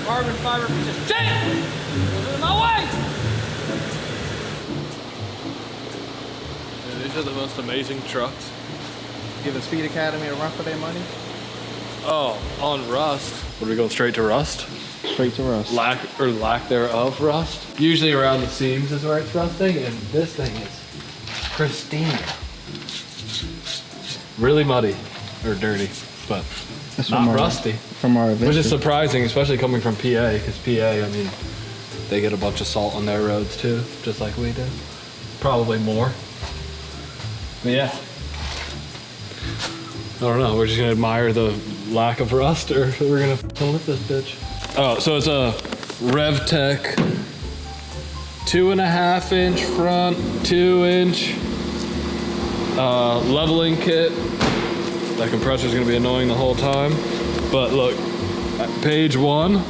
carbon fiber piece of shit! Get in my way! Yeah, these are the most amazing trucks. Give a Speed Academy a run for their money? Oh, on rust. What, are we going straight to rust? Straight to rust. Lack thereof rust. Usually around the seams is where it's rusting, and this thing is pristine. Really muddy, or dirty, but That's not rusty. From our event. Which is surprising, especially coming from PA, because PA, I mean, they get a bunch of salt on their roads too, just like we do. Probably more. But yeah. I don't know, we're just gonna admire the lack of rust, or we're gonna lift this bitch. Oh, so it's a Revtek 2.5 inch front, 2 inch leveling kit. That compressor's gonna be annoying the whole time. But look, at page 1,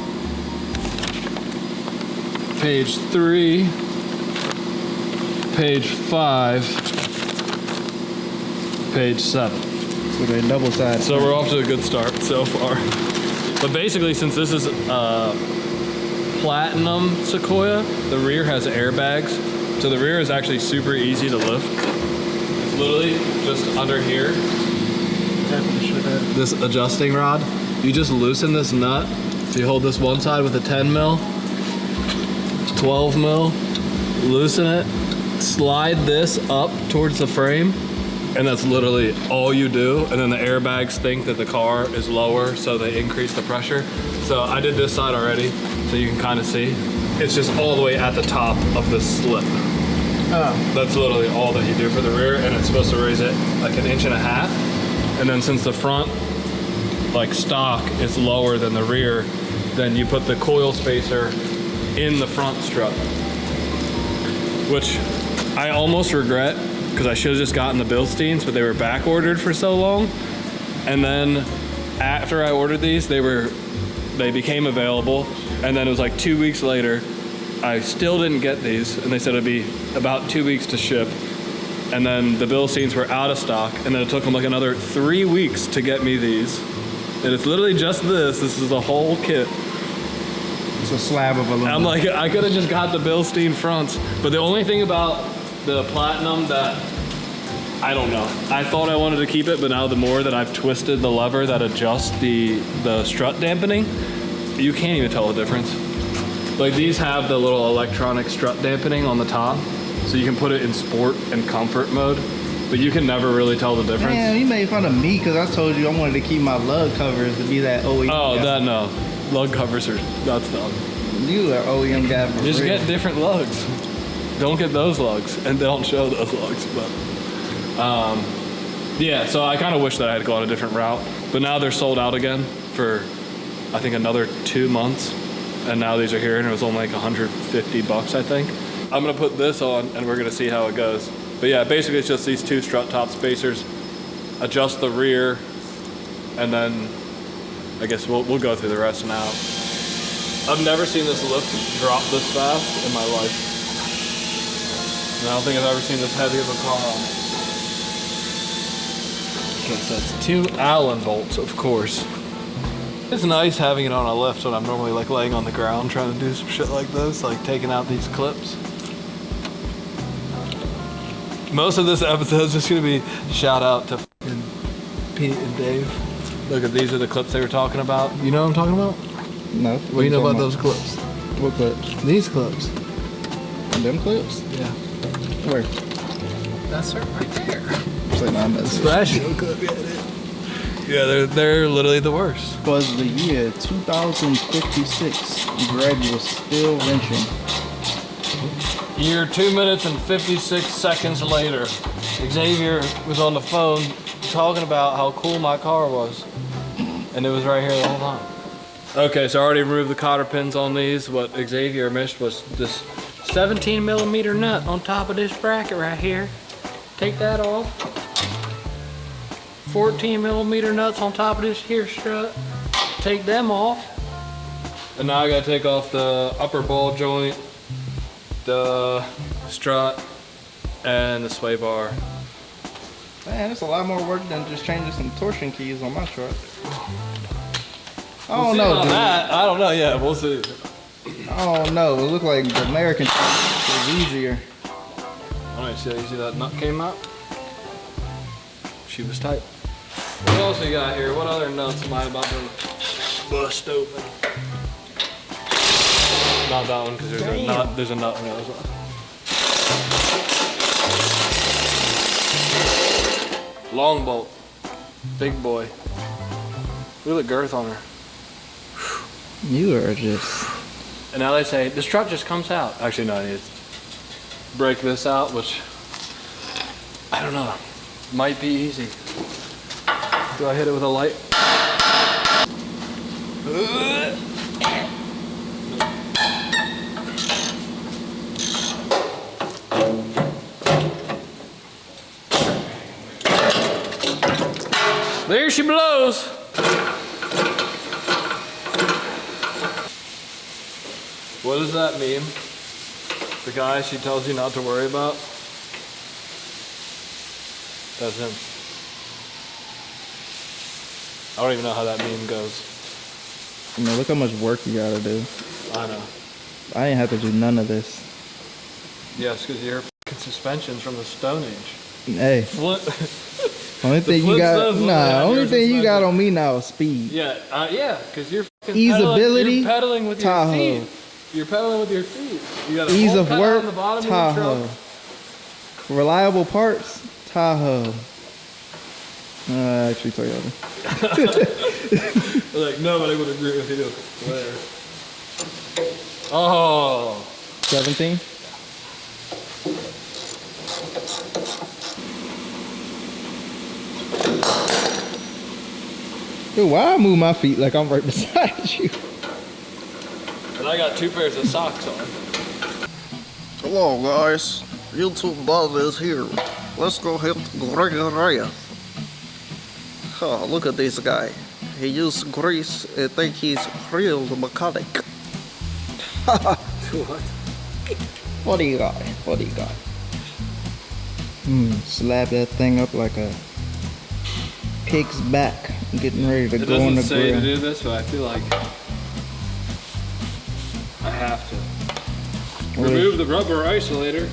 page 3, page 5, page 7. So they're double sided. So we're off to a good start so far. But basically, since this is platinum Sequoia, the rear has airbags. So the rear is actually super easy to lift. It's literally just under here. This adjusting rod. You just loosen this nut. So you hold this one side with a 10 mil, 12 mil, loosen it, slide this up towards the frame, and that's literally all you do. And then the airbags think that the car is lower, so they increase the pressure. So I did this side already, so you can kind of see. It's just all the way at the top of the slip. Oh. That's literally all that you do for the rear, and it's supposed to raise it like 1.5 inches. And then since the front, like stock, is lower than the rear, then you put the coil spacer in the front strut, which I almost regret, because I should have just gotten the Bilsteins, but they were back ordered for so long. And then after I ordered these, they became available. And then it was like 2 weeks later, I still didn't get these. And they said it'd be about 2 weeks to ship. And then the Bilsteins were out of stock. And then it took them like another 3 weeks to get me these. And it's literally just this. This is the whole kit. It's a slab of aluminum. I'm like, I could have just got the Bilstein fronts. But the only thing about the platinum that, I don't know. I thought I wanted to keep it, but now the more that I've twisted the lever that adjusts the strut dampening, you can't even tell the difference. Like, these have the little electronic strut dampening on the top, so you can put it in sport and comfort mode, but you can never really tell the difference. Man, you made fun of me because I told you I wanted to keep my lug covers to be that OEM Oh, guy. that no. Lug covers are, that's dumb. You are OEM guy for Just real. get different lugs. Don't get those lugs, and don't show those lugs, but yeah, so I kind of wish that I had gone a different route, but now they're sold out again for, I think, another 2 months, and now these are here, and it was only like 150 bucks, I think. I'm gonna put this on, and we're gonna see how it goes. But yeah, basically it's just these 2 strut top spacers, adjust the rear, and then I guess we'll go through the rest now. I've never seen this lift drop this fast in my life. And I don't think I've ever seen this heavy of a car on it. Okay, so it's 2 Allen bolts, of course. It's nice having it on a lift when I'm normally like laying on the ground trying to do some shit like this, like taking out these clips. Most of this episode is just gonna be shout out to Pete and Dave. Look at, these are the clips they were talking about. You know what I'm talking about? No. What do you know about those clips? What clips? These clips. Them clips? Yeah. Where? That's right there. Like, nah, that's Special clip, yeah, they're literally the worst. Was the year 2056. Greg was still wrenching. Year 2 minutes and 56 seconds later, Xavier was on the phone talking about how cool my car was. And it was right here the whole time. Okay, so I already removed the cotter pins on these. What Xavier missed was this 17 millimeter nut on top of this bracket right here. Take that off. 14 millimeter nuts on top of this here strut. Take them off. And now I gotta take off the upper ball joint, the strut, and the sway bar. Man, it's a lot more work than just changing some torsion keys on my truck. I don't know, dude. I don't know. Yeah, we'll see. I don't know. It looked like the American was easier. All right, so you see that nut came out? She was tight. What else we got here? What other nuts am I about to bust open? Not that one, because there's a nut in there as well. Long bolt. Big boy. Look at the girth on her. You are just... And now they say, the strut just comes out. Actually, no, I need to break this out, which, I don't know, might be easy. Do I hit it with a light? There she blows. What does that mean? The guy she tells you not to worry about? That's him. I don't even know how that meme goes. You know, look how much work you gotta do. I know. I ain't have to do none of this. Yes, because your f***ing suspension's from the Stone Age. Hey. Only thing you got, only thing you got on me now is speed. Yeah, because you're f***ing easeability, pedaling with Tahoe. your feet. You're pedaling with your feet. You got a ease whole of pedal work, on the bottom Tahoe. of the truck. Reliable parts, Tahoe. Actually, Toyota. Like nobody would agree with you. Where? Oh. 17. Dude, why I move my feet like I'm right beside you? And I got 2 pairs of socks on. Hello guys, YouTube Bob is here. Let's go help Gregoria. Oh, look at this guy. He used grease and think he's real mechanic. What? What do you got? What do you got? Slap that thing up like a pig's back. Getting ready to go on the It doesn't say to grill. do this, but I feel like I have to. Remove the rubber isolator.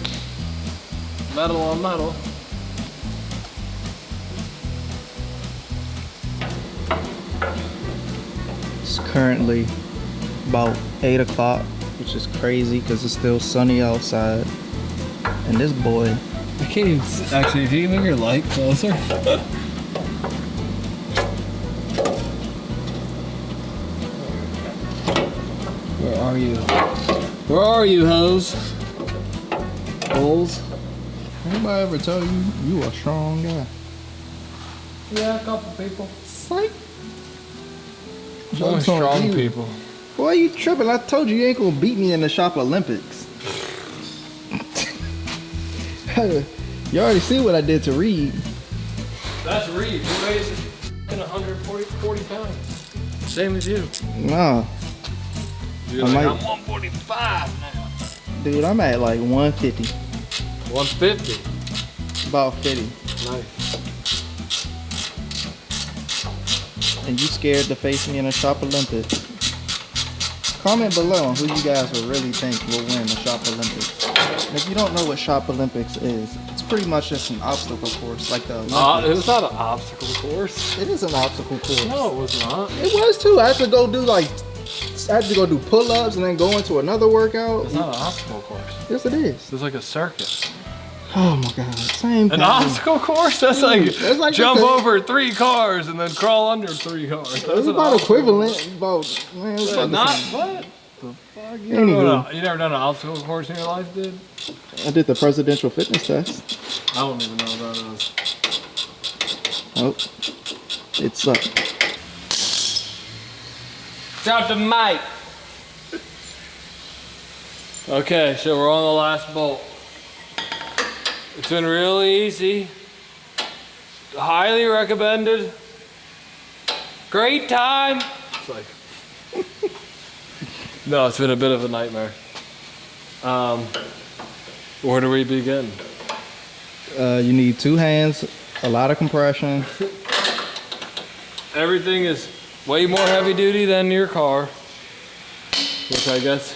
Metal on metal. It's currently about 8 o'clock, which is crazy because it's still sunny outside. And this boy, I can't even actually, if you can move your light closer. Where are you? Where are you, hoes? Holes? anybody ever tell you you a strong guy? Yeah, a couple people. Psych. Only Joke's on strong you. people. Boy, you tripping. I told you you ain't gonna beat me in the Shop Olympics. You already see what I did to Reed. That's Reed. He weighs 140 pounds. Same as you. Nah, You're I like, might- I'm 145 now. dude, I'm at like 150. 150. About 50. Nice. And you scared to face me in the Shop Olympics. Comment below on who you guys would really think will win the Shop Olympics. And if you don't know what Shop Olympics is, it's pretty much just an obstacle course like the It Olympics. was not an obstacle course. It is an obstacle course. No, it was not. It was too. I had to go do pull-ups and then go into another workout. It's not an obstacle course. Yes, it is. It's like a circus. Oh my God, same An thing. obstacle course? That's like That's like jump the- over 3 cars and then crawl under 3 cars. That's It's an about obstacle equivalent. About man, it's course. about the Not same. what? The fuck? You Anywho. never done an obstacle course in your life, dude? I did the presidential fitness test. I don't even know what that is. Oh, it sucked. Shout to Mike. Okay, so we're on the last bolt. It's been really easy. Highly recommended. Great time. It's like, no, it's been a bit of a nightmare. Where do we begin? You need 2 hands, a lot of compression. Everything is way more heavy duty than your car, which I guess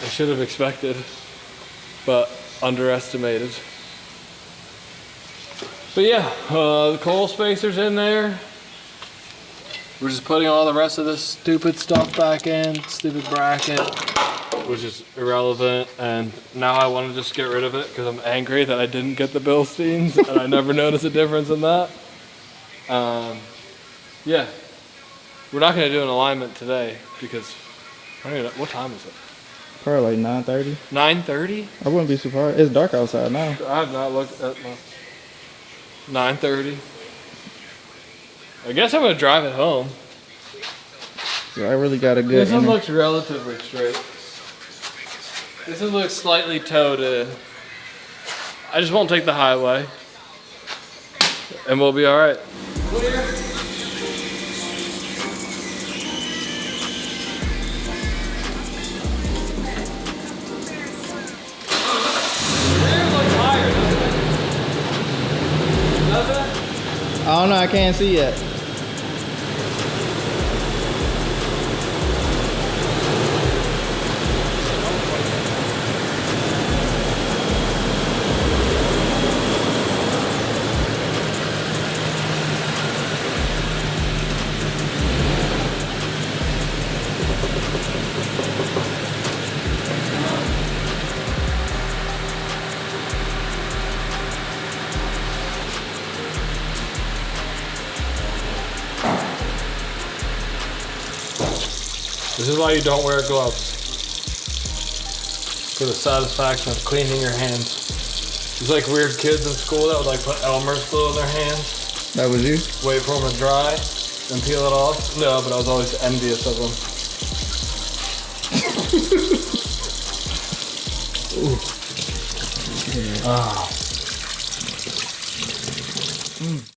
I should have expected, but underestimated. But yeah, the coil spacer's in there. We're just putting all the rest of this stupid stuff back in, stupid bracket, which is irrelevant. And now I want to just get rid of it because I'm angry that I didn't get the Bilsteins and I never noticed a difference in that. Yeah, we're not going to do an alignment today because, I don't even know, what time is it? Probably like 9:30. 9:30? I wouldn't be surprised. It's dark outside now. I have not looked at my 9:30. I guess I'm gonna drive it home. So I really got a good. This one looks relatively straight. This one looks slightly towed in. I just won't take the highway, and we'll be all right. I don't know. I can't see yet. This is why you don't wear gloves. For the satisfaction of cleaning your hands. It's like weird kids in school that would like put Elmer's glue in their hands. That was you? Wait for them to dry and peel it off. No, but I was always envious of them. Ooh. Ah.